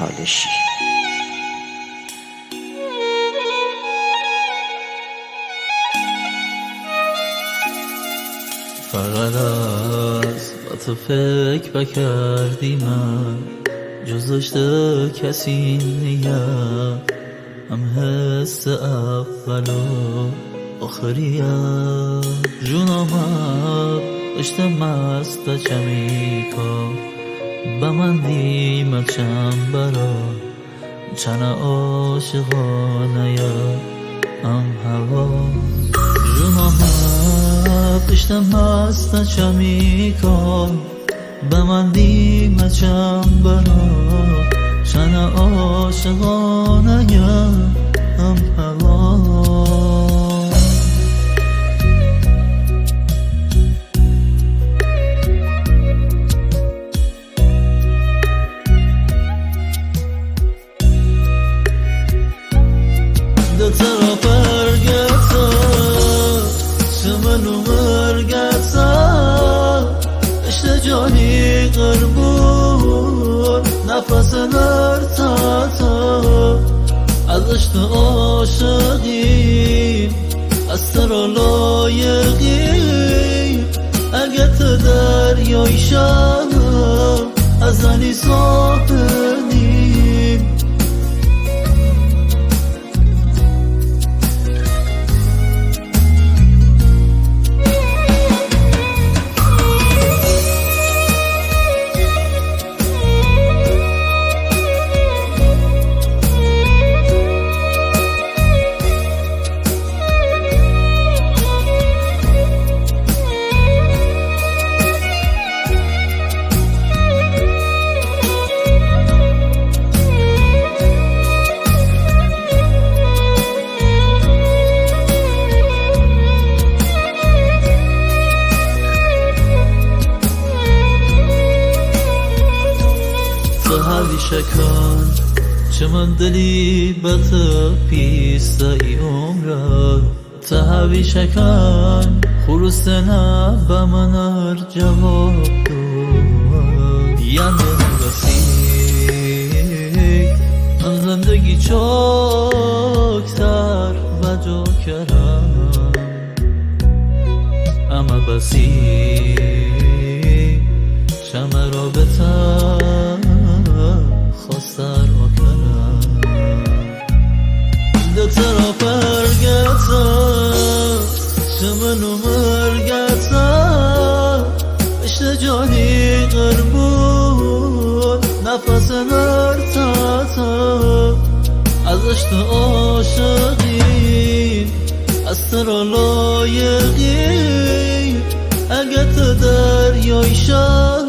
چالشی. فقط از با تو فکر بکردی من جزشته کسی نیم، هم حس اول و آخریم. جونم اشت مست چمی کن به من دیمه چند برا چند عاشقانه هم هوا. جونم اشت مست چمی کن به من دیمه چند برا چند عاشقانه هم هوا. دو طرف ارگتا شمنو مرگتا اشت جانی قربون نفس نرتاتا از اشت عاشقیم از ترا لایقیم. اگه تو دریای شم از زنی ساحلیم. تو هویشه کن چه من دلی بط پیسته ای عمره. تو هویشه کن خروس نه به من هر جواب دو یعنی بسی من زندگی چوکتر و جو کرم اما بسی چمه را بتر خواستر آکرم. دو طرف ارگتا شمنو مرگتا اشت جانی قربون نفس نرتاتا از اشت عاشقیم از ترا لایقیم. اگه تو دریای شم